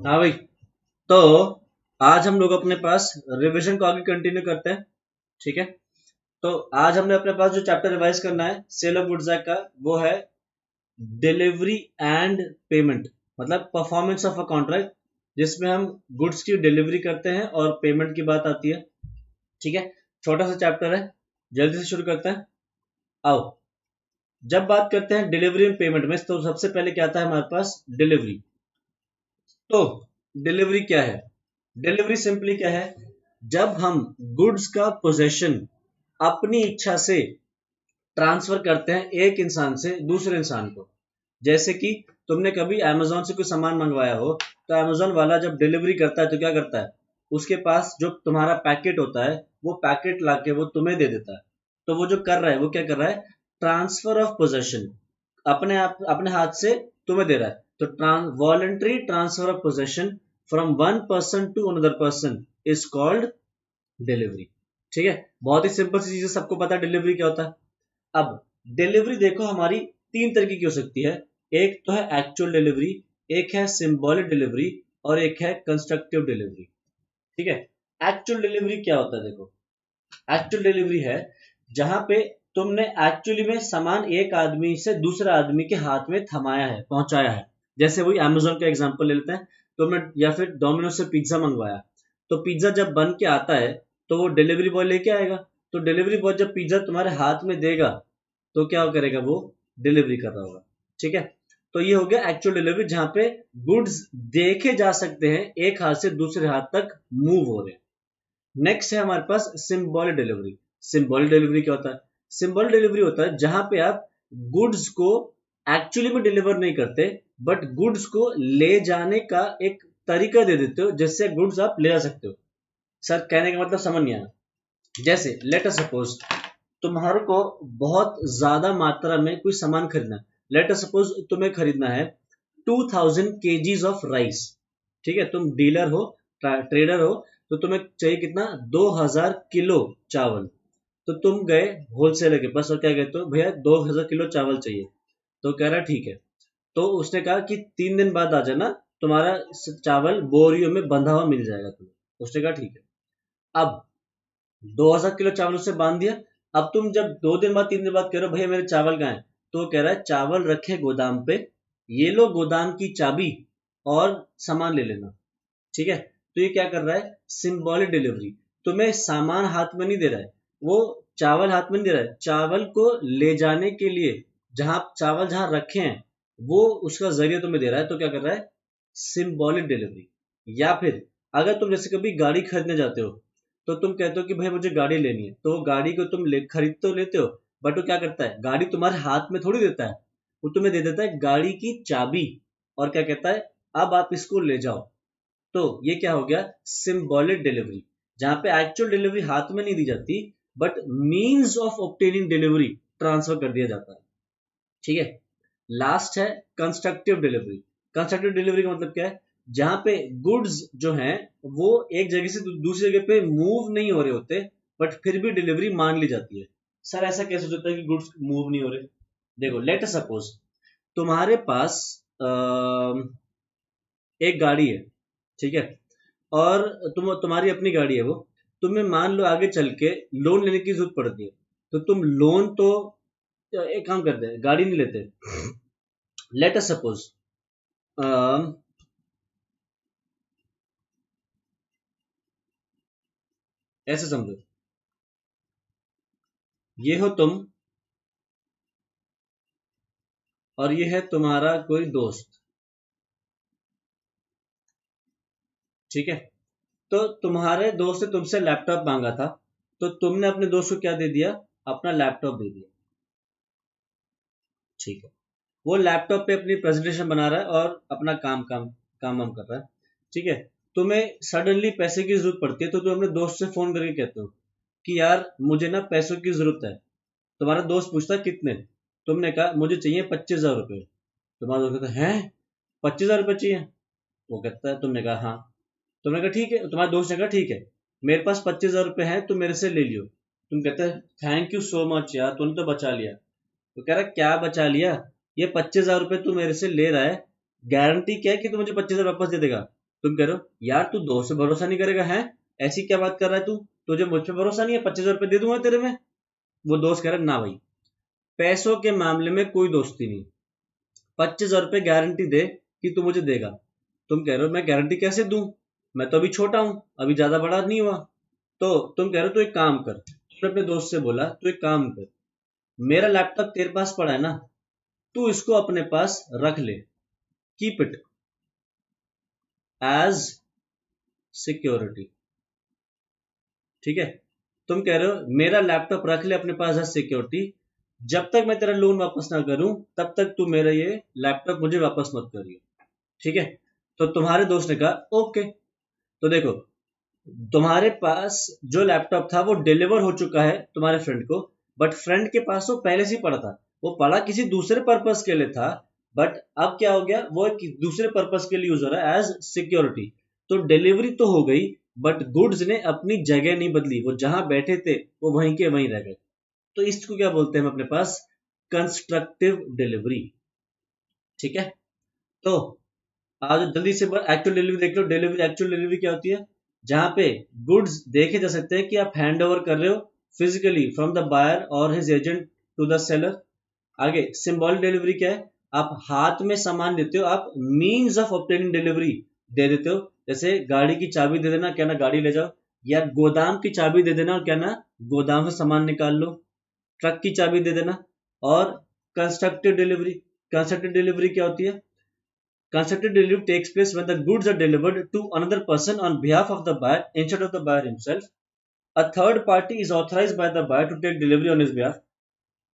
हाँ भाई। तो आज हम लोग अपने पास रिवीजन को आगे कंटिन्यू करते हैं। ठीक है। तो आज हमने अपने पास जो चैप्टर रिवाइज करना है सेल ऑफ गुड्स एक्ट का, वो है डिलीवरी एंड पेमेंट, मतलब परफॉर्मेंस ऑफ अ कॉन्ट्रैक्ट, जिसमें हम गुड्स की डिलीवरी करते हैं और पेमेंट की बात आती है। ठीक है। छोटा सा चैप्टर है, जल्दी से शुरू करते हैं। आओ। जब बात करते हैं डिलीवरी एंड पेमेंट में, तो सबसे पहले क्या आता है हमारे पास? डिलीवरी। तो डिलीवरी क्या है? डिलीवरी सिंपली क्या है? जब हम गुड्स का पोजेशन अपनी इच्छा से ट्रांसफर करते हैं एक इंसान से दूसरे इंसान को। जैसे कि तुमने कभी अमेजोन से कोई सामान मंगवाया हो, तो अमेजोन वाला जब डिलीवरी करता है तो क्या करता है? उसके पास जो तुम्हारा पैकेट होता है, वो पैकेट लाके वो तुम्हें दे देता है। तो वो जो कर रहा है, वो क्या कर रहा है? ट्रांसफर ऑफ पोजेशन, अपने आप अपने हाथ से तुम्हें दे रहा है। तो voluntary transfer of possession from one person to another person is called delivery. ठीक है। बहुत ही सिंपल सी चीजें, सबको पता है डिलीवरी क्या होता है। अब डिलीवरी देखो हमारी तीन तरीके की हो सकती है। एक तो है एक्चुअल डिलीवरी, एक है सिंबॉलिक डिलीवरी, और एक है कंस्ट्रक्टिव डिलीवरी। ठीक है। एक्चुअल डिलीवरी क्या होता है? देखो, एक्चुअल डिलीवरी है जहां पे तुमने एक्चुअली में सामान एक आदमी से दूसरे आदमी के हाथ में थमाया है, पहुंचाया है। जैसे वही अमेजोन का एग्जांपल ले लेते हैं। तुमने या फिर डोमिनोज से पिज्जा मंगवाया, तो पिज्जा जब बन के आता है तो वो डिलीवरी बॉय लेके आएगा। तो डिलीवरी बॉय जब पिज्जा तुम्हारे हाथ में देगा, तो क्या करेगा? वो डिलीवरी कर रहा होगा। ठीक है। तो ये हो गया एक्चुअल डिलीवरी, जहां पे गुड्स देखे जा सकते हैं, एक हाथ से दूसरे हाथ तक मूव हो रहे हैं। नेक्स्ट है हमारे पास सिंबॉलिक डिलीवरी। सिंबॉलिक डिलीवरी क्या होता है? सिंबॉलिक डिलीवरी होता है जहां पे आप गुड्स को एक्चुअली में डिलीवर नहीं करते, बट गुड्स को ले जाने का एक तरीका दे देते हो, जिससे गुड्स आप ले जा सकते हो। सर, कहने का मतलब समझ नहीं आया। जैसे लेट अस सपोज तुम्हारे को बहुत ज्यादा मात्रा में कोई सामान खरीदना है। लेट अस सपोज तुम्हें खरीदना है 2000 kgs ऑफ राइस। ठीक है। तुम डीलर हो, ट्रेडर हो, तो तुम्हें चाहिए कितना? 2000 किलो चावल। तो तुम गए होलसेलर के पास और क्या कहते हो? भैया 2000 किलो चावल चाहिए। तो कह रहा ठीक है। तो उसने कहा कि 3 दिन बाद आ जाना, तुम्हारा चावल बोरियों में बंधा हुआ मिल जाएगा तुम्हें। उसने कहा ठीक है। अब 2000 किलो चावल उससे बांध दिया। अब तुम जब 2 दिन बाद 3 दिन बाद कह रहे हो भैया मेरे चावल कहाँ है, तो वो कह रहा है चावल रखे गोदाम पे, ये लो गोदाम की चाबी और सामान ले लेना। ठीक है। तो ये क्या कर रहा है? Symbolic delivery. तुम्हें सामान हाथ में नहीं दे रहा है, वो चावल हाथ में नहीं दे रहा है, चावल को ले जाने के लिए जहां चावल जहां रखे हैं, वो उसका जरिया तुम्हें दे रहा है। तो क्या कर रहा है? Symbolic delivery. या फिर अगर तुम जैसे कभी गाड़ी खरीदने जाते हो, तो तुम कहते हो कि भाई मुझे गाड़ी लेनी है, तो वो गाड़ी को तुम खरीद तो लेते हो, बट वो क्या करता है? गाड़ी तुम्हारे हाथ में थोड़ी देता है, वो तुम्हें दे देता है गाड़ी की चाबी, और क्या कहता है? अब आप इसको ले जाओ। तो ये क्या हो गया? सिंबॉलिक डिलीवरी, जहां पे एक्चुअल डिलीवरी हाथ में नहीं दी जाती, but means of obtaining delivery transfer कर दिया जाता है। ठीक है। लास्ट है कंस्ट्रक्टिव डिलीवरी। कंस्ट्रक्टिव डिलीवरी का मतलब क्या है? जहां पे गुड्स जो हैं, वो एक जगह से दूसरी जगह पे मूव नहीं हो रहे होते, बट फिर भी डिलीवरी मान ली जाती है। सर, ऐसा कैसे हो सकता है कि गुड्स मूव नहीं हो रहे? देखो, लेट सपोज तुम्हारे पास एक गाड़ी है। ठीक है। और तुम्हारी अपनी गाड़ी है वो। तुम्हें मान लो आगे चल के लोन लेने की जरूरत पड़ती है, तो तुम लोन तो एक काम करते हैं, गाड़ी नहीं लेते। लेट अस सपोज ऐसे समझो, ये हो तुम और ये है तुम्हारा कोई दोस्त। ठीक है। तो तुम्हारे दोस्त ने तुमसे लैपटॉप मांगा था, तो तुमने अपने दोस्त को क्या दे दिया? अपना लैपटॉप दे दिया। ठीक है। वो लैपटॉप पे अपनी प्रेजेंटेशन बना रहा है और अपना काम वाम कर रहा है। ठीक है। तुम्हें सडनली पैसे की जरूरत पड़ती है, तो तुम अपने दोस्त से फोन करके कहते हो कि यार मुझे ना पैसों की जरूरत है। तुम्हारा दोस्त पूछता है कितने? तुमने कहा मुझे चाहिए 25,000 रुपये। तुम्हारा दोस्त कहता है, हैं? 25,000 रुपये चाहिए? वो कहता है, तुमने कहा हाँ। तुमने कहा ठीक है, तुम्हारे दोस्त ने कहा ठीक है, मेरे पास 25,000 रुपये हैं, तुम मेरे से ले लियो। तुम कहते हैं थैंक यू सो मच यार, तूने तो बचा लिया। तो कह रहा क्या बचा लिया? ये 25,000 रुपये तू मेरे से ले रहा है, गारंटी क्या है कि तू मुझे 25,000 वापस दे देगा? तुम कह रहे हो यार तू दोस्त से भरोसा नहीं करेगा है, ऐसी क्या बात कर रहा है तू, तुझे मुझ पे भरोसा नहीं है, 25,000 रुपये दे दूंगा तेरे में। वो दोस्त कह रहा है ना भाई, पैसों के मामले में कोई दोस्ती नहीं, 25,000 रुपये गारंटी दे कि तू मुझे देगा। तुम कह रहे हो मैं गारंटी कैसे दूं, मैं तो अभी छोटा हूं, अभी ज्यादा बड़ा नहीं हुआ। तो तुम कह रहे हो तू एक काम कर, तुमने अपने दोस्त से बोला तू एक काम कर, मेरा लैपटॉप तेरे पास पड़ा है ना, तू इसको अपने पास रख ले, कीप इट एज सिक्योरिटी। ठीक है, तुम कह रहे हो मेरा लैपटॉप रख ले अपने पास एज सिक्योरिटी, जब तक मैं तेरा लोन वापस ना करूं तब तक तू मेरा ये लैपटॉप मुझे वापस मत करियो। ठीक है, तो तुम्हारे दोस्त ने कहा ओके। तो देखो, तुम्हारे पास जो लैपटॉप था वो डिलीवर हो चुका है तुम्हारे फ्रेंड को, बट फ्रेंड के पास वो पहले से ही पड़ा था, वो पड़ा किसी दूसरे पर्पस के लिए था, बट अब क्या हो गया, वो एक दूसरे पर्पस के लिए यूज हो रहा है एज सिक्योरिटी। तो डिलीवरी तो हो गई, बट गुड्स ने अपनी जगह नहीं बदली, वो जहां बैठे थे वो वहीं के वहीं रह गए। तो इसको क्या बोलते हैं हम अपने पास, कंस्ट्रक्टिव डिलीवरी। ठीक है, तो आज जल्दी से एक्चुअल डिलीवरी देख लो। डिलीवरी, एक्चुअल डिलीवरी क्या होती है, जहां पे गुड्स देखे जा सकते हैं कि आप हैंड ओवर कर रहे हो फिजिकली फ्रॉम द बायर और his agent to the seller. आगे सिंबॉलिक डिलीवरी क्या है, आप हाथ में सामान देते हो, आप मीन्स ऑफ ऑब्टेनिंग डिलीवरी दे देते हो, जैसे गाड़ी की चाबी दे देना, क्या ना गाड़ी ले जाओ, या गोदाम की चाबी दे देना और क्या ना गोदाम से सामान निकाल लो, ट्रक की चाबी दे देना। और कंस्ट्रक्टिव डिलीवरी, कंस्ट्रक्टिव डिलीवरी क्या होती है, constructive delivery takes place when the goods are delivered to another person on behalf of the buyer instead of the buyer himself. A third party is authorized by the buyer to take delivery on his behalf.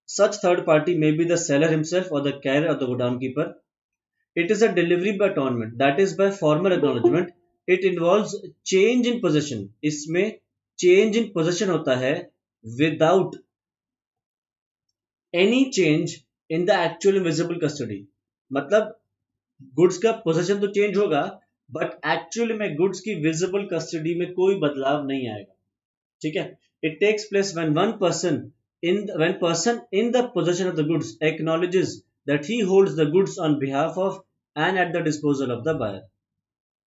Such third party may be the seller himself or the carrier or the godown keeper. It is a delivery by atonement, that is by formal acknowledgement. It involves change in possession. इसमें change in possession होता है without any change in the actual invisible custody. मतलब goods का possession तो change होगा, but actually में goods की visible custody में कोई बदलाव नहीं आएगा। ठीक है, it takes place when person in the possession of the goods acknowledges that he holds the goods on behalf of and at the disposal of the buyer.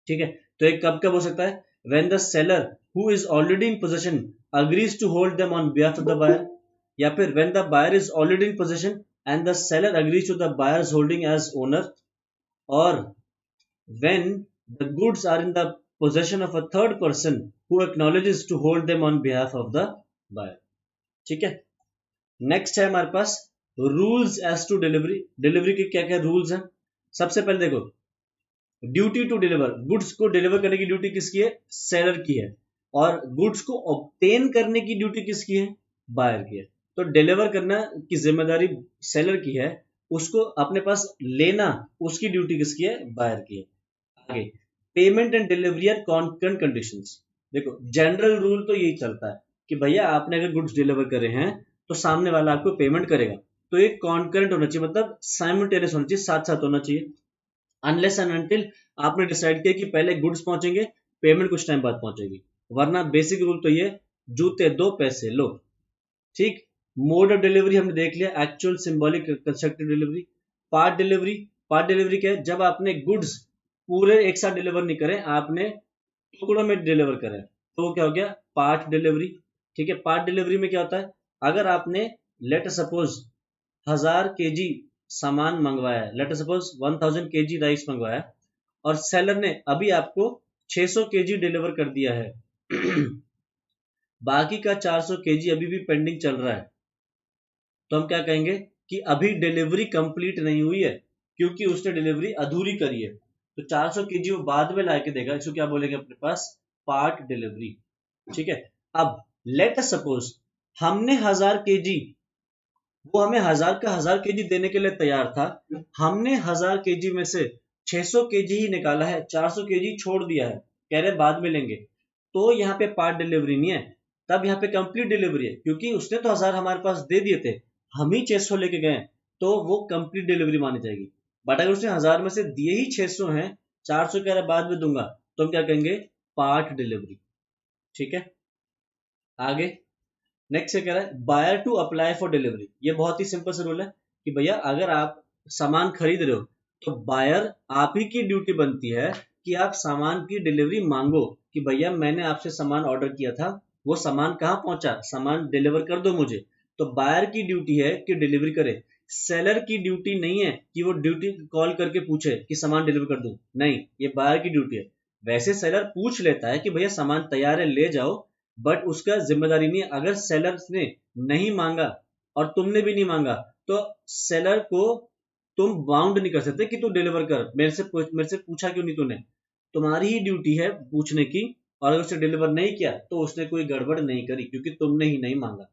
ठीक है, तो एक कब कब हो सकता है, when the seller who is already in possession agrees to hold them on behalf of the buyer, या फिर when the buyer is already in possession and the seller agrees to the buyer's holding as owner, or when the goods are in the possession of a third person who acknowledges to hold them on behalf of the buyer. ठीक है, next है हमारे पास rules as to delivery. Delivery के क्या क्या rules हैं, सबसे पहले देखो, ड्यूटी टू डिलीवर, गुड्स को डिलीवर करने की ड्यूटी किसकी है, सेलर की है, और गुड्स को ऑब्टेन करने की ड्यूटी किसकी है, बायर की है। तो डिलीवर करना की जिम्मेदारी सेलर की है, उसको अपने पास लेना उसकी ड्यूटी किसकी है, बायर की है। आगे payment and delivery are concurrent conditions. देखो जनरल रूल तो यही चलता है कि भैया आपने अगर गुड्स डिलीवर करे हैं तो सामने वाला आपको पेमेंट करेगा, तो एक कॉन्करेंट होना चाहिए, मतलब साइमल्टेनियस होना चाहिए, साथ साथ होना चाहिए। अनलेस एंड अनटिल आपने डिसाइड किया कि पहले गुड्स पहुंचेंगे, पेमेंट कुछ टाइम बाद पहुंचेगी, वरना बेसिक रूल तो ये, जूते दो पैसे लो। ठीक, मोड ऑफ डिलीवरी हमने देख लिया, actual, symbolic, constructive delivery. Part delivery, part delivery क्या है, जब आपने गुड्स पूरे एक साथ डिलीवर नहीं करें, आपने टुकड़ों में डिलीवर करें, तो वो क्या हो गया, पार्ट डिलीवरी। ठीक है, पार्ट डिलीवरी में क्या होता है, अगर आपने लेट सपोज 1000 kg सामान मंगवाया है, लेट सपोज 1000 kg राइस मंगवाया, और सेलर ने अभी आपको 600 kg डिलीवर कर दिया है बाकी का 400 kg अभी भी पेंडिंग चल रहा है, तो हम क्या कहेंगे कि अभी डिलीवरी कंप्लीट नहीं हुई है, क्योंकि उसने डिलीवरी अधूरी करी है, तो 400 kg वो बाद में लाके देगा, इसको क्या बोलेंगे अपने पास, पार्ट डिलीवरी। ठीक है, अब लेट अस सपोज हमने 1000 kg, वो हमें 1000 का 1000 kg देने के लिए तैयार था, हमने 1000 kg में से 600 kg ही निकाला है, 400 kg छोड़ दिया है, कह रहे बाद में लेंगे, तो यहाँ पे पार्ट डिलीवरी नहीं है, तब यहाँ पे कंप्लीट डिलीवरी है, क्योंकि उसने तो 1000 हमारे पास दे दिए थे, हम ही 600 लेके गए, तो वो कंप्लीट डिलीवरी मानी जाएगी। बट अगर उसने 1000 में से दिए ही 600 हैं, 400 कह रहा बाद में दूंगा, तो हम क्या कहेंगे, पार्ट डिलीवरी। ठीक है, आगे नेक्स्ट से कह रहा है buyer to apply for delivery. ये बहुत ही सिंपल सा रूल है कि भैया अगर आप सामान खरीद रहे हो तो बायर आप ही की ड्यूटी बनती है कि आप सामान की डिलीवरी मांगो कि भैया मैंने आपसे सामान ऑर्डर किया था, वो सामान कहाँ पहुंचा, सामान डिलीवर कर दो मुझे। तो बायर की ड्यूटी है कि डिलीवरी करे। सेलर की ड्यूटी नहीं है कि वो ड्यूटी कॉल करके पूछे कि सामान डिलीवर कर दूं, नहीं, ये बायर की ड्यूटी है। वैसे सेलर पूछ लेता है कि भैया सामान तैयार है ले जाओ, बट उसका जिम्मेदारी नहीं है। अगर सेलर ने नहीं मांगा और तुमने भी नहीं मांगा तो सेलर को तुम बाउंड नहीं कर सकते कि तू डिलीवर कर, मेरे से पूछा क्यों नहीं तूने। तुम्हारी ही ड्यूटी है पूछने की, और अगर उसने डिलीवर नहीं किया तो उसने कोई गड़बड़ नहीं करी क्योंकि तुमने ही नहीं मांगा।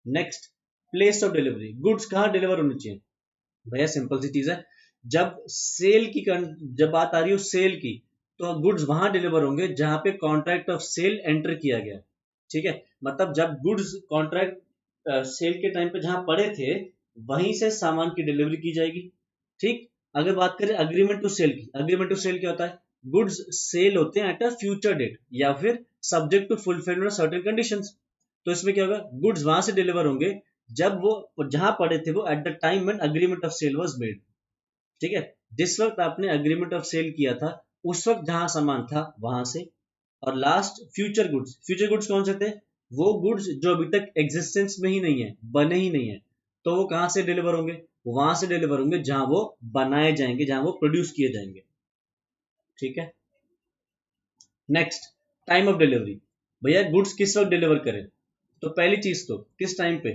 Next, place of delivery, goods कहाँ डिलीवर होनी चाहिए। भैया सिंपल सी चीज है, जब जब बात आ रही हो सेल की, तो गुड्स वहां डिलीवर होंगे जहां पे कॉन्ट्रैक्ट ऑफ सेल एंटर किया गया। ठीक है, मतलब जब गुड्स कॉन्ट्रैक्ट सेल के टाइम पे जहां पड़े थे वहीं से सामान की डिलीवरी की जाएगी। ठीक, अगर बात करें अग्रीमेंट टू सेल की, अग्रीमेंट टू सेल क्या होता है, गुड्स सेल होते हैं एट अ फ्यूचर डेट या फिर subject to fulfilment of certain conditions. तो इसमें क्या होगा, गुड्स वहां से डिलीवर होंगे जब वो जहां पड़े थे वो at the time when agreement of sale was made. ठीक है, जिस वक्त आपने अग्रीमेंट ऑफ सेल किया था उस वक्त जहां सामान था वहां से। और last, future goods, future goods कौन से थे, वो गुड्स जो अभी तक एग्जिस्टेंस में ही नहीं है, बने ही नहीं है, तो वो कहां से डिलीवर होंगे, वहां से डिलीवर होंगे जहां वो बनाए जाएंगे, जहां वो प्रोड्यूस किए जाएंगे। ठीक है, नेक्स्ट, टाइम ऑफ डिलीवरी। भैया गुड्स किस वक्त डिलीवर करें, तो पहली चीज तो किस टाइम पे,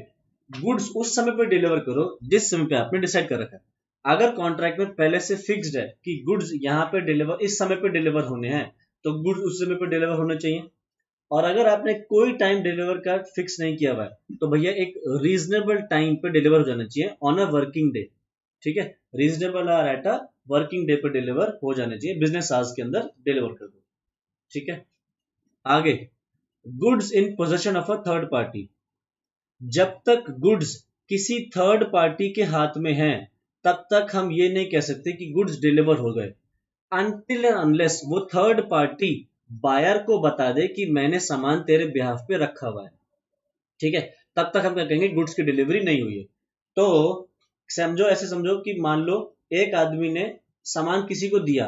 गुड्स उस समय पे डिलीवर करो जिस समय पे आपने डिसाइड कर रखा है। अगर कॉन्ट्रैक्ट में पहले से फिक्स्ड है कि गुड्स यहाँ पे डिलीवर इस समय पे डिलीवर होने हैं, तो गुड्स उस समय पे डिलीवर होने चाहिए। और अगर आपने कोई टाइम डिलीवर का फिक्स नहीं किया हुआ है तो भैया एक रीजनेबल टाइम पे डिलीवर हो जाना चाहिए ऑन अ वर्किंग डे। ठीक है, रीजनेबल और एट अ वर्किंग डे पे डिलीवर हो जाने चाहिए, बिजनेस आवर्स के अंदर डिलीवर कर दो। ठीक है, आगे, goods in possession of a third party. जब तक गुड्स किसी थर्ड पार्टी के हाथ में हैं तब तक हम ये नहीं कह सकते कि गुड्स डिलीवर हो गए, अनटिल एंड अनलेस वो थर्ड पार्टी बायर को बता दे कि मैंने सामान तेरे बिहाफ पे रखा हुआ है। ठीक है, तब तक हम क्या कहेंगे, गुड्स की डिलीवरी नहीं हुई है। तो समझो, ऐसे समझो कि मान लो एक आदमी ने सामान किसी को दिया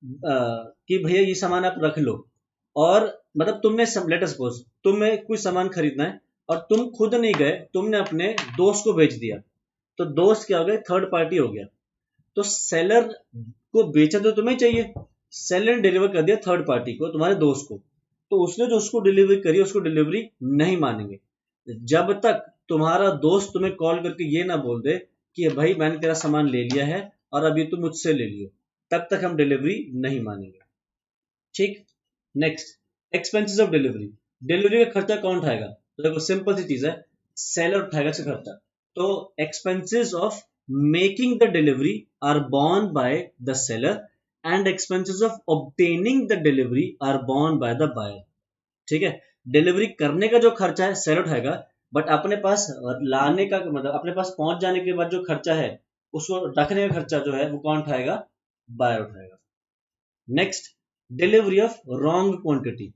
कि भैया ये सामान आप रख लो, और मतलब तुमने लेट अस सपोज तुम्हें कुछ सामान खरीदना है और तुम खुद नहीं गए, तुमने अपने दोस्त को बेच दिया, तो दोस्त क्या हो गया, थर्ड पार्टी हो गया। तो सेलर को बेचा तो तुम्हें चाहिए, सेलर ने डिलीवर कर दिया थर्ड पार्टी को, तुम्हारे दोस्त को, तो उसने जो उसको डिलीवरी करी उसको डिलीवरी नहीं मानेंगे जब तक तुम्हारा दोस्त तुम्हें कॉल करके ये ना बोल दे कि भाई मैंने तेरा सामान ले लिया है और अब ये तुम मुझसे ले लियो, तब तक हम डिलीवरी नहीं मानेंगे। ठीक, next, expenses of delivery. Delivery का खर्चा कौन उठाएगा, तो देखो सिंपल सी चीज है, सेलर उठाएगा इसका खर्चा। तो expenses of making the delivery are borne by the seller and expenses of obtaining the delivery are borne by the buyer. ठीक है, डिलीवरी करने का जो खर्चा है सेलर उठाएगा, बट अपने पास लाने का मतलब अपने पास पहुंच जाने के बाद जो खर्चा है उसको रखने का खर्चा जो है वो कौन उठाएगा, बायर उठाएगा। Next, delivery of wrong quantity.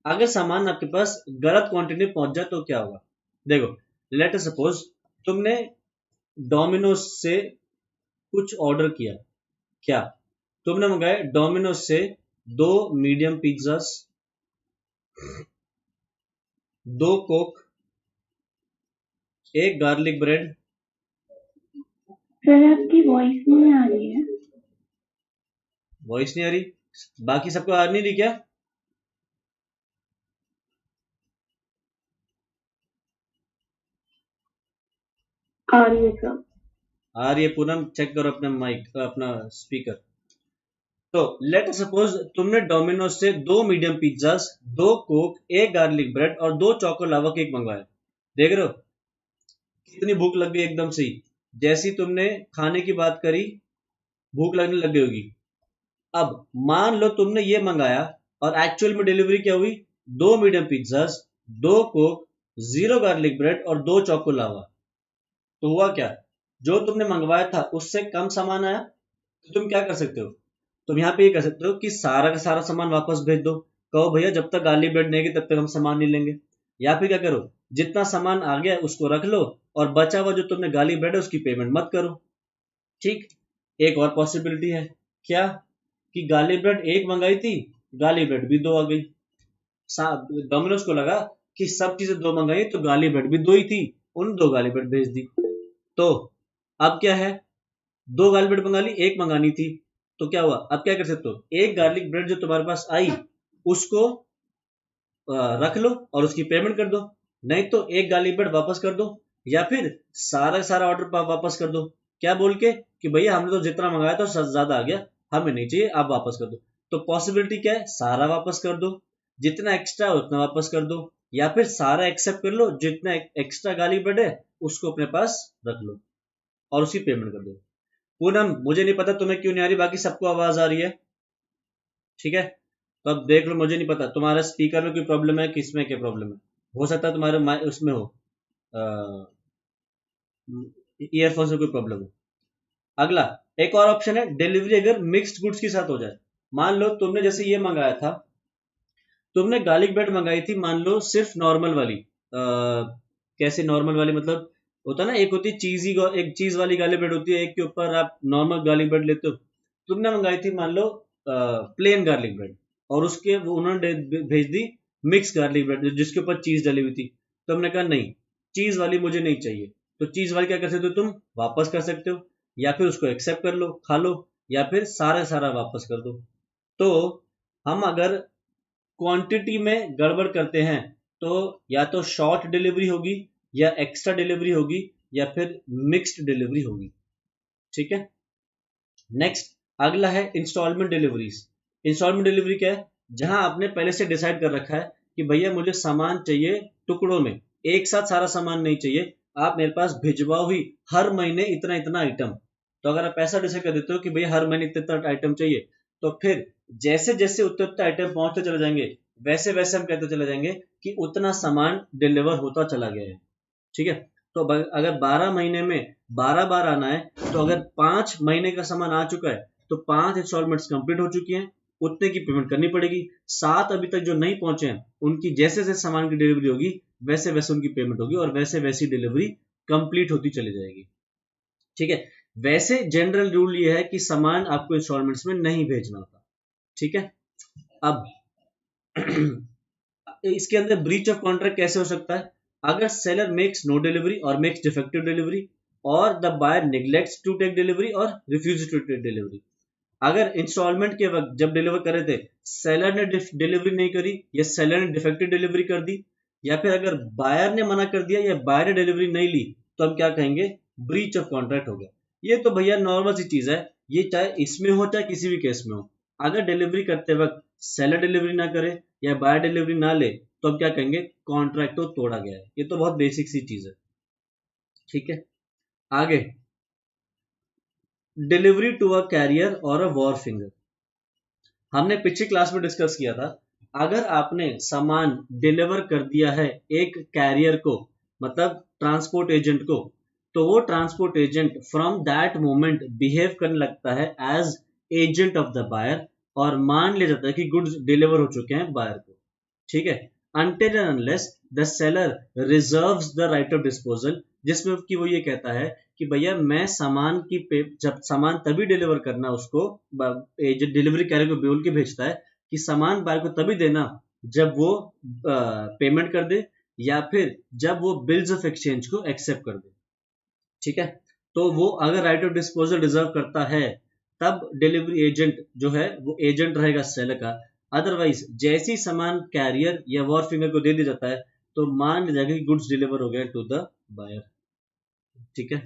अगर सामान आपके पास गलत क्वांटिटी में पहुंच जाए तो क्या होगा, देखो लेट अस सपोज तुमने डोमिनोज से कुछ ऑर्डर किया, क्या तुमने मंगाए डोमिनोज से 2 medium pizzas, 2 Coke, 1 garlic bread. Sir आपकी वॉइस नहीं आ रही है। वॉइस नहीं आ रही, बाकी सबको आ नहीं रही क्या, आ रही है सर। आ रही है, पूनम चेक करो अपना माइक अपना स्पीकर। तो लेट सपोज तुमने डोमिनोज से 2 medium pizzas, 2 Coke, 1 garlic bread और 2 चोको लावा केक मंगवाए। देख रहे हो कितनी भूख लग गई एकदम से ही, जैसी तुमने खाने की बात करी भूख लगने लग गई होगी। अब मान लो तुमने ये मंगाया और एक्चुअल में डिलीवरी क्या हुई, 2 medium pizzas, 2 Coke, 0 garlic bread और 2 चोको लावा। तो हुआ क्या, जो तुमने मंगवाया था उससे कम सामान आया, तो तुम क्या कर सकते हो, तुम यहाँ पे ये कर सकते हो कि सारा का सारा सामान वापस भेज दो, कहो भैया जब तक गार्लिक ब्रेड नहीं तब तक हम सामान नहीं लेंगे। या फिर क्या करो, जितना सामान आ गया उसको रख लो और बचा हुआ जो तुमने गार्लिक ब्रेड है उसकी पेमेंट मत करो। ठीक, एक और पॉसिबिलिटी है, क्या, कि गार्लिक ब्रेड एक मंगाई थी, गार्लिक ब्रेड भी 2 आ गई। डोमिनोज को लगा कि सब चीजें 2 मंगाई तो गार्लिक ब्रेड भी 2 ही थी, उन 2 गार्लिक ब्रेड भेज दी। तो अब क्या है, 2 गार्लिक ब्रेड मंगा ली, एक मंगानी थी, तो क्या हुआ, अब क्या कर सकते हो, एक गार्लिक ब्रेड जो तुम्हारे पास आई उसको रख लो और उसकी पेमेंट कर दो, नहीं तो एक गार्लिक ब्रेड वापस कर दो, या फिर सारा सारा ऑर्डर वापस कर दो, क्या बोल के कि भैया हमने तो जितना मंगाया था ज्यादा आ गया, हमें नहीं चाहिए, आप वापस कर दो। तो पॉसिबिलिटी क्या है, सारा वापस कर दो, जितना एक्स्ट्रा है उतना वापस कर दो, या फिर सारा एक्सेप्ट कर लो, जितना एक्स्ट्रा गार्लिक ब्रेड है उसको अपने पास रख लो और उसकी पेमेंट कर दो। पूनम मुझे नहीं पता तुम्हें क्यों नहीं आ रही, बाकी सबको आवाज आ रही है, ठीक है। तो अब देख लो, मुझे नहीं पता तुम्हारा स्पीकर में कोई प्रॉब्लम है, किसमें क्या प्रॉब्लम है, हो सकता है तुम्हारे उसमें हो, ईयरफोन से कोई प्रॉब्लम हो। अगला एक और ऑप्शन है, डिलीवरी अगर मिक्स्ड गुड्स के साथ हो जाए। मान लो तुमने जैसे ये मंगाया था, तुमने गार्लिक ब्रेड मंगाई थी, मान लो सिर्फ नॉर्मल वाली, कैसे नॉर्मल वाली, मतलब होता ना, एक होती है चीजी, एक चीज वाली गार्लिक ब्रेड होती है, एक के ऊपर आप नॉर्मल गार्लिक ब्रेड लेते हो। तुमने मंगाई थी मान लो प्लेन गार्लिक ब्रेड, और उसके वो उन्होंने भेज दी मिक्स गार्लिक ब्रेड जिसके ऊपर चीज डली हुई थी। तुमने कहा नहीं, चीज वाली मुझे नहीं चाहिए, तो चीज वाली क्या कर सकते हो, तुम वापस कर सकते हो, या फिर उसको एक्सेप्ट कर लो, खा लो, या फिर सारा सारा वापस कर दो। तो हम अगर क्वांटिटी में गड़बड़ करते हैं तो या तो शॉर्ट डिलीवरी होगी, या एक्स्ट्रा डिलीवरी होगी, या फिर मिक्स्ड डिलीवरी होगी, ठीक है। नेक्स्ट अगला है इंस्टॉलमेंट डिलीवरीज। इंस्टॉलमेंट डिलीवरी क्या है, जहां आपने पहले से डिसाइड कर रखा है कि भैया मुझे सामान चाहिए टुकड़ों में, एक साथ सारा सामान नहीं चाहिए, आप मेरे पास भिजवाओ ही हर महीने इतना इतना आइटम। तो अगर आप पैसा डिसाइड कर देते हो कि भैया हर महीने इतना इतना आइटम चाहिए, तो फिर जैसे जैसे उतने उतने आइटम पहुंचते चले जाएंगे, वैसे वैसे हम कहते चले जाएंगे कि उतना सामान डिलीवर होता चला गया है, ठीक है। तो अगर 12 महीने में 12 बार आना है, तो अगर 5 महीने का सामान आ चुका है तो 5 इंस्टॉलमेंट्स कंप्लीट हो चुकी हैं, उतने की पेमेंट करनी पड़ेगी। 7 अभी तक जो नहीं पहुंचे हैं, उनकी जैसे जैसे सामान की डिलीवरी होगी वैसे वैसे उनकी पेमेंट होगी, और वैसे वैसी डिलीवरी कंप्लीट होती चली जाएगी, ठीक है। वैसे जनरल रूल ये है कि सामान आपको इंस्टॉलमेंट्स में नहीं भेजना होता, ठीक है। अब इसके अंदर ब्रीच ऑफ कॉन्ट्रैक्ट कैसे हो सकता है, अगर सेलर मेक्स नो डिलीवरी और मेक्स डिफेक्टिव डिलीवरी, और the buyer neglects to take delivery और रिफ्यूज टू टेक डिलीवरी। अगर इंस्टॉलमेंट के वक्त जब डिलीवर करे थे सेलर ने डिलीवरी नहीं करी, या सेलर ने डिफेक्टिव डिलीवरी कर दी, या फिर अगर बायर ने मना कर दिया या बायर ने डिलीवरी नहीं ली, तो हम क्या कहेंगे, ब्रीच ऑफ कॉन्ट्रैक्ट हो गया। ये तो भैया नॉर्मल सी चीज है, ये चाहे इसमें हो चाहे किसी भी केस में हो। अगर डिलीवरी करते वक्त सेलर डिलीवरी ना करे या बायर डिलीवरी ना ले, तो हम क्या कहेंगे, कॉन्ट्रैक्ट तो तोड़ा गया है। ये तो बहुत बेसिक सी चीज है, ठीक है। आगे, डिलीवरी टू अ कैरियर और अ वॉर फिंगर। हमने पिछली क्लास में डिस्कस किया था, अगर आपने सामान डिलीवर कर दिया है एक कैरियर को, मतलब ट्रांसपोर्ट एजेंट को, तो वो transport agent from that moment behave करने लगता है as agent of the buyer, और मान लिया जाता है कि गुड्स डिलीवर हो चुके हैं बायर को, ठीक है। Until and unless the seller reserves the right of disposal, जिसमें कि वो ये कहता है कि भैया मैं सामान की जब सामान तभी डिलीवर करना उसको, डिलीवरी कैरियर को बोल के भेजता है कि सामान बायर को तभी देना जब वो पेमेंट कर दे, या फिर जब वो बिल्स ऑफ एक्सचेंज को एक्सेप्ट कर दे, ठीक है। तो वो अगर राइट ऑफ डिस्पोजल रिजर्व करता है, तब डिलीवरी एजेंट जो है वो एजेंट रहेगा सेलर का। अदरवाइज जैसी सामान कैरियर या वॉर फिंगर को दे दिया जाता है, तो मान लिया जाएगा कि गुड्स डिलीवर हो गए टू द बायर, ठीक है।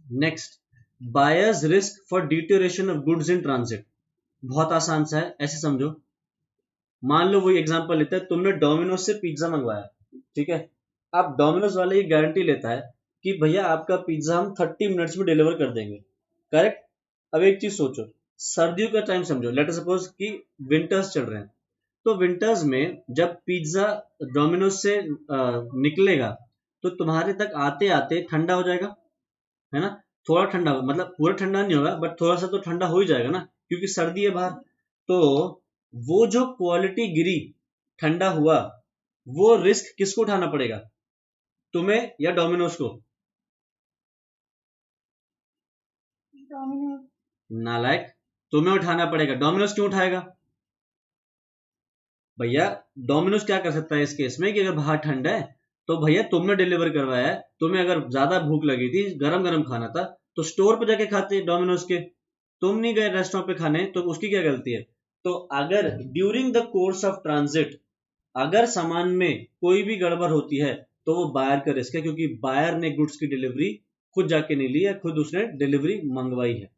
Next, buyers risk for deterioration of goods in transit. बहुत आसान सा है, ऐसे समझो, मान लो वही एग्जांपल लेते हैं, तुमने डोमिनोज से पिज्जा मंगवाया, ठीक है। अब डोमिनोज वाला ये गारंटी लेता है कि भैया आपका पिज्जा हम 30 मिनट्स में डिलीवर कर देंगे, करेक्ट। अब एक चीज सोचो, सर्दियों का टाइम समझो, लेट अस सपोज कि विंटर्स चल रहे हैं, तो विंटर्स में जब पिज्जा डोमिनोज से निकलेगा, तो तुम्हारे तक आते आते ठंडा हो जाएगा, है ना। थोड़ा ठंडा होगा, मतलब पूरा ठंडा नहीं होगा, बट थोड़ा सा तो ठंडा हो ही जाएगा ना, क्योंकि सर्दी है बाहर। तो वो जो क्वालिटी गिरी, ठंडा हुआ, वो रिस्क किसको उठाना पड़ेगा, तुम्हें या डोमिनोज को? नालायक, तुम्हें उठाना पड़ेगा। डोमिनोज क्यों उठाएगा भैया? डोमिनोज क्या कर सकता है इस केस में कि अगर बाहर ठंड है तो भैया तुमने डिलीवर करवाया है, तुम्हें अगर ज्यादा भूख लगी थी, गरम गरम खाना था, तो स्टोर पे जाके खाते डोमिनोज के। तुम नहीं गए रेस्टोरेंट पे खाने, तो उसकी क्या गलती है? तो अगर during the course of transit अगर सामान में कोई भी गड़बड़ होती है तो वो बायर का रिस्क है, क्योंकि बायर ने गुड्स की डिलीवरी खुद जाके नहीं ली है, खुद उसने डिलीवरी मंगवाई है।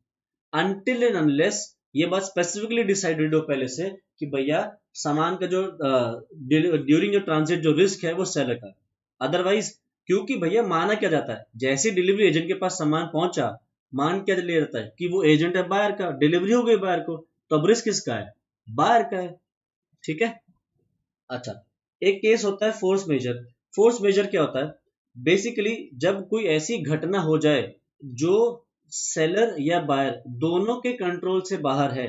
अनटिल एंड अनलेस ये बात स्पेसिफिकली डिसाइडेड हो पहले से कि भैया सामान का जो ड्यूरिंग जो ट्रांजिट जो रिस्क है वो सेलर का। अदरवाइज, क्योंकि भैया माना क्या जाता है, जैसे डिलीवरी एजेंट के पास सामान पहुंचा, मान क्या लिया जाता है कि वो एजेंट है बायर का, डिलीवरी हो गई बायर को, तो अब रिस्क किसका है? बायर का है। ठीक है। अच्छा, एक केस होता है फोर्स मेजर। फोर्स मेजर क्या होता है? बेसिकली जब कोई ऐसी घटना हो जाए जो सेलर या बायर दोनों के कंट्रोल से बाहर है,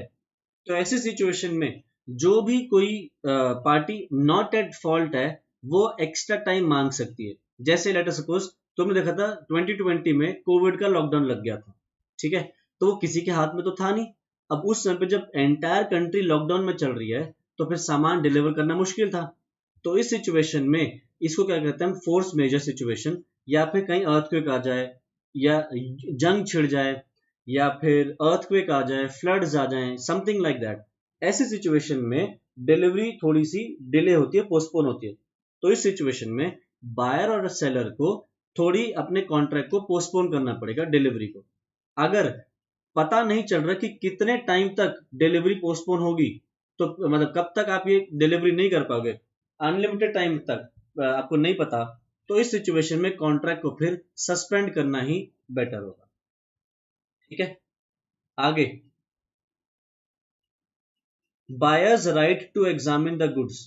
तो ऐसी सिचुएशन में जो भी कोई पार्टी नॉट एट फॉल्ट है वो एक्स्ट्रा टाइम मांग सकती है। जैसे लेट अस सपोज तुमने देखा था 2020 में कोविड का लॉकडाउन लग गया था, ठीक है, तो वो किसी के हाथ में तो था नहीं। अब उस समय पे जब एंटायर कंट्री लॉकडाउन में चल रही है तो फिर सामान डिलीवर करना मुश्किल था। तो इस सिचुएशन में इसको क्या कहते हैं हम? Force majeure situation. या फिर कहीं अर्थक्वेक आ जाए, या जंग छिड़ जाए, या फिर अर्थक्वेक आ जाए, फ्लड्स आ जाए, समथिंग लाइक दैट। ऐसी सिचुएशन में डिलीवरी थोड़ी सी डिले होती है, पोस्टपोन होती है। तो इस सिचुएशन में बायर और सेलर को थोड़ी अपने कॉन्ट्रैक्ट को पोस्टपोन करना पड़ेगा, डिलीवरी को। अगर पता नहीं चल रहा कि कितने टाइम तक डिलीवरी पोस्टपोन होगी, तो मतलब कब तक आप ये डिलीवरी नहीं कर पाओगे, अनलिमिटेड टाइम तक आपको नहीं पता, तो इस सिचुएशन में कॉन्ट्रैक्ट को फिर सस्पेंड करना ही बेटर होगा। ठीक है, आगे। Buyer's right to examine the goods.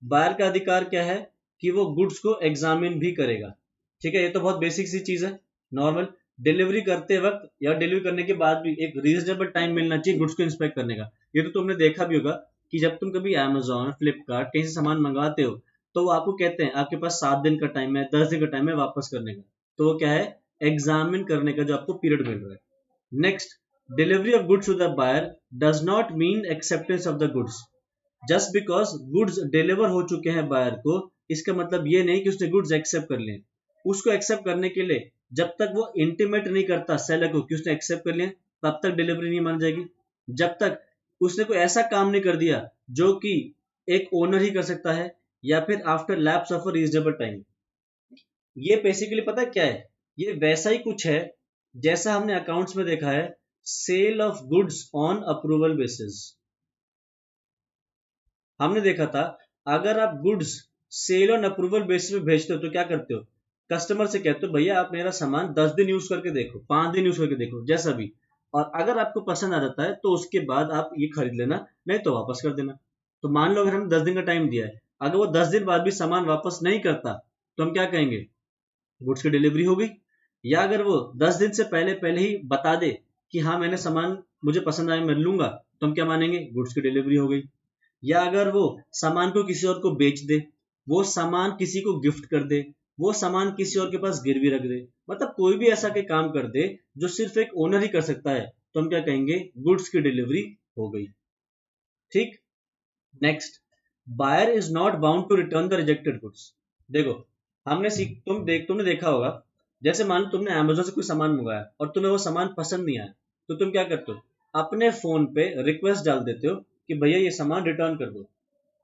Buyer का अधिकार क्या है? कि वो गुड्स को एग्जामिन भी करेगा। ठीक है, ये तो बहुत बेसिक सी चीज है, नॉर्मल। डिलीवरी करते वक्त या डिलीवरी करने के बाद भी एक रीजनेबल टाइम मिलना चाहिए गुड्स को इंस्पेक्ट करने का। ये तो तुमने देखा भी होगा कि जब तुम कभी Amazon, फ्लिपकार्ट कहीं से सामान मंगवाते हो तो वो आपको कहते हैं आपके पास 7 दिन का टाइम है, 10 दिन का टाइम है वापस करने का। तो वो क्या है? एग्जामिन करने का जो आपको पीरियड मिल रहा है। Next, delivery of goods to the buyer does not mean acceptance of the goods. Just because goods deliver हो चुके हैं बायर को, इसका मतलब ये नहीं कि उसने गुड्स एक्सेप्ट कर लिए। उसको एक्सेप्ट करने के लिए जब तक वो इंटीमेट नहीं करता सेलर को कि उसने एक्सेप्ट कर लिया, तब तक डिलीवरी नहीं मान जाएगी। जब तक उसने कोई ऐसा काम नहीं कर दिया जो कि एक ओनर ही कर सकता है, या फिर after lapse of a reasonable time. ये बेसिकली पता है क्या है? ये वैसा ही कुछ है जैसा हमने अकाउंट्स में देखा है, sale of goods on approval basis. हमने देखा था अगर आप goods sale on approval basis पे भेजते हो तो क्या करते हो? कस्टमर से कहते हो भैया आप मेरा सामान 10 दिन यूज करके देखो, 5 दिन यूज करके देखो, जैसा भी, और अगर आपको पसंद आ जाता है तो उसके बाद आप ये खरीद लेना, नहीं तो वापस कर देना। तो मान लो अगर हमने 10 दिन का टाइम दिया है, अगर वो 10 दिन बाद भी सामान वापस नहीं करता तो हम क्या कहेंगे? गुड्स की डिलीवरी हो गई। या अगर वो 10 दिन से पहले पहले ही बता दे कि हाँ मैंने सामान, मुझे पसंद आया मैं लूंगा, तो हम क्या मानेंगे? गुड्स की डिलीवरी हो गई। या अगर वो सामान को किसी और को बेच दे, वो सामान किसी को गिफ्ट कर दे, वो सामान किसी और के पास गिरवी रख दे, मतलब कोई भी ऐसा के काम कर दे जो सिर्फ एक ओनर ही कर सकता है, तो हम क्या कहेंगे? गुड्स की डिलीवरी हो गई। ठीक। Next, buyer is not bound to return the rejected goods. देखो, तुमने देखा होगा, जैसे मान लो तुमने Amazon से कोई सामान मंगाया और तुम्हें वो सामान पसंद नहीं आया, तो तुम क्या करते हो? अपने फोन पे रिक्वेस्ट डाल देते हो कि भैया ये सामान रिटर्न कर दो।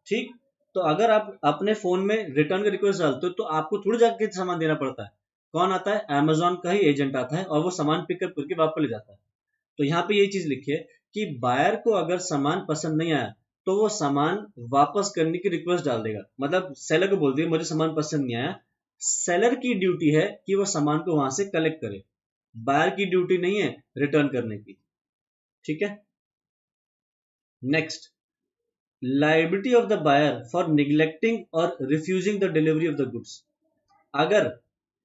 ठीक। तो अगर आप अपने फोन में रिटर्न का रिक्वेस्ट डालते हो तो आपको थोड़ी जाके सामान देना पड़ता है। कौन आता है? Amazon का ही एजेंट आता है और वो सामान पिकअप करके वापस ले जाता है। तो यहाँ पे ये चीज लिखी है कि बायर को अगर सामान पसंद नहीं आया तो वो सामान वापस करने की रिक्वेस्ट डाल देगा, मतलब सेलर को बोल दिया मुझे सामान पसंद नहीं आया। सेलर की ड्यूटी है कि वो सामान को वहां से कलेक्ट करे, बायर की ड्यूटी नहीं है रिटर्न करने की। ठीक है। Next, liability of the buyer for neglecting और refusing the delivery of the goods. अगर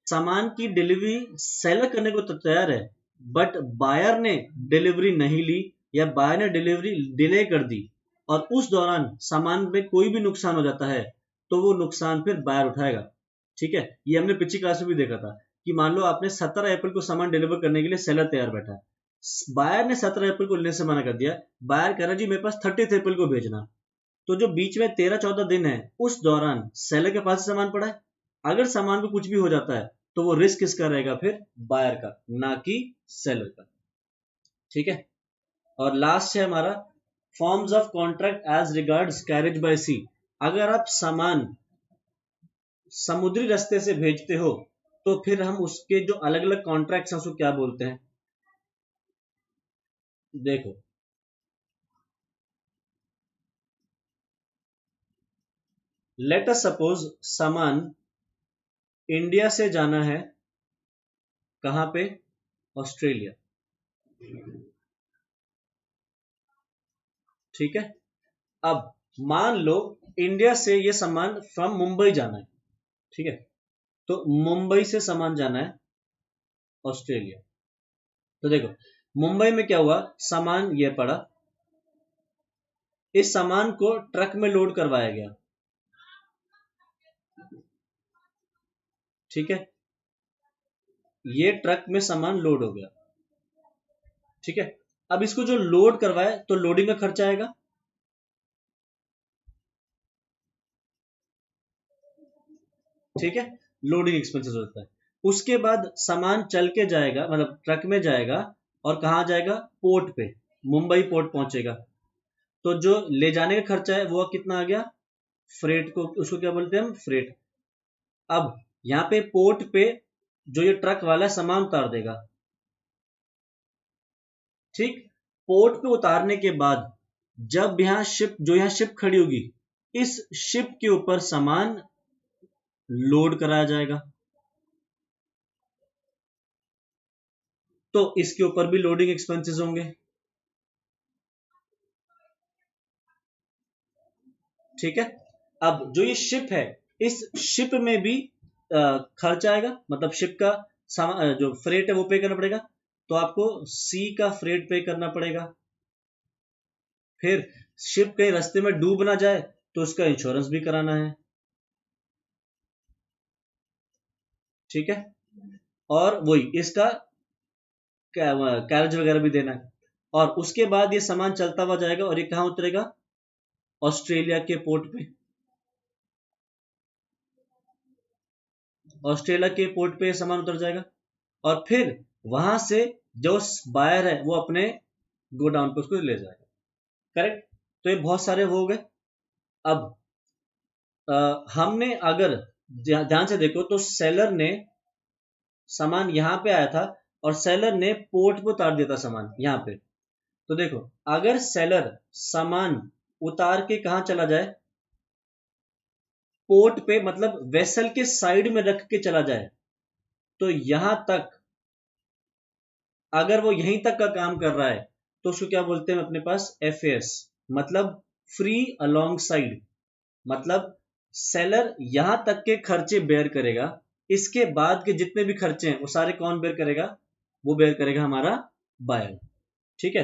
सामान की डिलीवरी सेलर करने को तो तैयार है, बट बायर ने डिलीवरी नहीं ली या बायर ने डिलीवरी डिले कर दी और उस दौरान सामान में कोई भी नुकसान हो जाता है, तो वो नुकसान फिर बायर उठाएगा। ठीक है, ये हमने पिछली क्लास में भी देखा था कि मान लो आपने 17 अप्रैल को सामान डिलीवर करने के लिए सेलर तैयार बैठा है, बायर ने 17 अप्रैल को लेने से मना कर दिया, बायर कह रहा जी मेरे पास 30 अप्रैल को भेजना, तो जो बीच में 13-14 दिन है उस दौरान सेलर के पास सामान पड़ा है, अगर सामान को कुछ भी हो जाता है तो वो रिस्क किसका रहेगा फिर, बायर का, ना कि सेलर का। ठीक है, और लास्ट है हमारा forms of contract as regards carriage by sea. अगर आप सामान समुद्री रास्ते से भेजते हो तो फिर हम उसके जो अलग अलग कॉन्ट्रैक्ट्स हैं उसको क्या बोलते हैं, देखो लेट अस सपोज सामान इंडिया से जाना है कहां पे, ऑस्ट्रेलिया। ठीक है, अब मान लो इंडिया से ये सामान फ्रॉम मुंबई जाना है, ठीक है, तो मुंबई से सामान जाना है ऑस्ट्रेलिया। तो देखो मुंबई में क्या हुआ, सामान ये पड़ा, इस सामान को ट्रक में लोड करवाया गया, ठीक है, ये ट्रक में सामान लोड हो गया, ठीक है। अब इसको जो लोड करवाए तो लोडिंग का खर्चा आएगा, ठीक है, लोडिंग एक्सपेंसेस होता है। उसके बाद सामान चल के जाएगा, मतलब ट्रक में जाएगा, और कहां जाएगा, पोर्ट पे, मुंबई पोर्ट पहुंचेगा, तो जो ले जाने का खर्चा है वो कितना आ गया, फ्रेट को, उसको क्या बोलते हैं हम, फ्रेट। अब यहाँ पे पोर्ट पे जो ये ट्रक वाला सामान उतार देगा, ठीक, पोर्ट पे उतारने के बाद जब यहाँ शिप, जो यहाँ शिप खड़ी होगी, इस शिप के ऊपर सामान लोड कराया जाएगा, तो इसके ऊपर भी लोडिंग एक्सपेंसेस होंगे, ठीक है। अब जो ये शिप है, इस शिप में भी खर्च आएगा, मतलब शिप का जो फ्रेट है वो पे करना पड़ेगा, तो आपको सी का फ्रेट पे करना पड़ेगा। फिर शिप कहीं रास्ते में डूब ना जाए तो उसका इंश्योरेंस भी कराना है, ठीक है, और वही इसका कैरेज वगैरह भी देना है। और उसके बाद ये सामान चलता हुआ जाएगा और ये कहाँ उतरेगा, ऑस्ट्रेलिया के पोर्ट पे, ऑस्ट्रेलिया के पोर्ट पे सामान उतर जाएगा, और फिर वहां से जो बायर है वो अपने गोडाउन पे उसको ले जाएगा, करेक्ट। तो ये बहुत सारे हो गए। अब हमने अगर ध्यान से देखो तो सेलर ने सामान यहां पे आया था और सेलर ने पोर्ट पे उतार दिया था सामान यहां पे। तो देखो अगर सेलर सामान उतार के कहा चला जाए, पोर्ट पे, मतलब वेसल के साइड में रख के चला जाए, तो यहां तक, अगर वो यहीं तक का काम कर रहा है तो उसको क्या बोलते हैं अपने पास, FAS, मतलब फ्री अलोंग साइड, मतलब सेलर यहां तक के खर्चे बेयर करेगा, इसके बाद के जितने भी खर्चे हैं वो सारे कौन बेयर करेगा, वो बेयर करेगा हमारा बायर, ठीक है।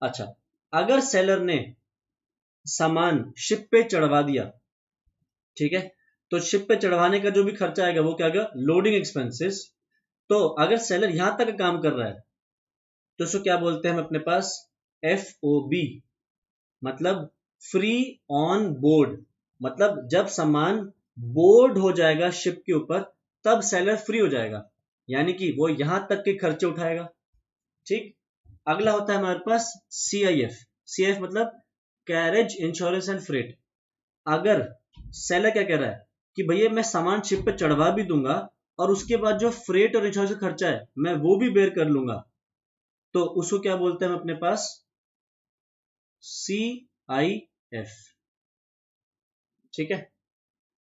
अच्छा, अगर सेलर ने सामान शिप पे चढ़वा दिया, ठीक है, तो शिप पे चढ़वाने का जो भी खर्चा आएगा वो क्या आएगा, लोडिंग एक्सपेंसेस। तो अगर सेलर यहां तक काम कर रहा है तो उसको क्या बोलते हैं हम अपने पास, FOB, मतलब फ्री ऑन बोर्ड, मतलब जब सामान बोर्ड हो जाएगा शिप के ऊपर तब सेलर फ्री हो जाएगा, यानी कि वो यहां तक के खर्चे उठाएगा, ठीक। अगला होता है हमारे पास CIF मतलब कैरेज इंश्योरेंस एंड फ्रेट। अगर सेलर क्या कह रहा है कि भैया मैं सामान शिप पे चढ़वा भी दूंगा और उसके बाद जो फ्रेट और इंश्योरेंस का खर्चा है मैं वो भी बेयर कर लूंगा, तो उसको क्या बोलते हैं हम अपने पास, CIF, ठीक है।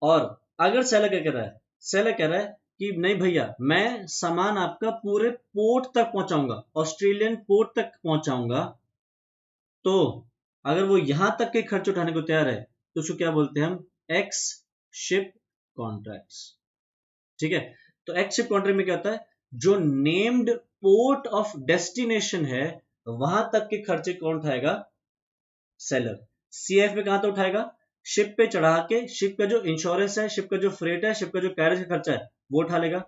और अगर सेलर क्या कह रहा है, सेलर कह रहा है कि नहीं भैया मैं सामान आपका पूरे पोर्ट तक पहुंचाऊंगा, ऑस्ट्रेलियन पोर्ट तक पहुंचाऊंगा, तो अगर वो यहां तक के खर्च उठाने को तैयार है तो उसको क्या बोलते हैं हम, एक्स शिप कॉन्ट्रैक्ट्स, ठीक है। तो एक्स शिप कॉन्ट्रैक्ट में क्या होता है, जो नेम्ड पोर्ट ऑफ डेस्टिनेशन है वहां तक के खर्चे कौन उठाएगा, सेलर। CIF में कहां तक उठाएगा, शिप पे चढ़ा के शिप का जो इंश्योरेंस है, शिप का जो फ्रेट है, शिप का जो कैरेज का खर्चा है वो उठा लेगा।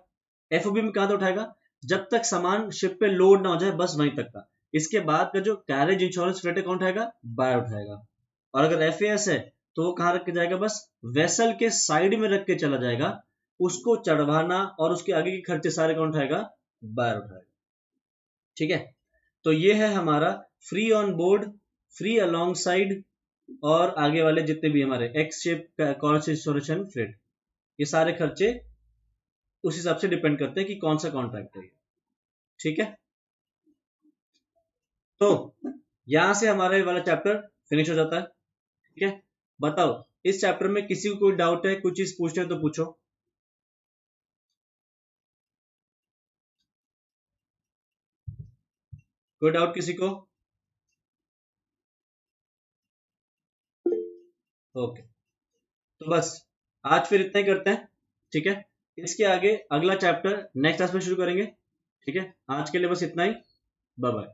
FOB में कहां तक उठाएगा, जब तक सामान शिप पे लोड ना हो जाए बस वहीं तक का, इसके बाद का जो कैरेज इंश्योरेंस फ्रेट अकाउंट आएगा बायर उठाएगा। और अगर FAS है तो वो कहाँ रख के जाएगा, बस वेसल के साइड में रख के चला जाएगा, उसको चढ़वाना और उसके आगे के खर्चे सारे कौन उठाएगा, बायर उठाएगा। ठीक है, तो ये है हमारा free on board, free along side और आगे वाले जितने भी हमारे एक्स शेप कॉन्सेशन फ्रेट, ये सारे खर्चे उस हिसाब से डिपेंड करते हैं कि कौन सा कॉन्ट्रैक्ट है। ठीक है, तो यहां से हमारा ये वाला चैप्टर फिनिश हो जाता है। ठीक है, बताओ इस चैप्टर में किसी को कोई डाउट है, कुछ चीज पूछना है तो पूछो। कोई डाउट किसी को? ओके, तो बस आज फिर इतना ही करते हैं। ठीक है, इसके आगे अगला चैप्टर नेक्स्ट क्लास में शुरू करेंगे। ठीक है, आज के लिए बस इतना ही। Bye bye.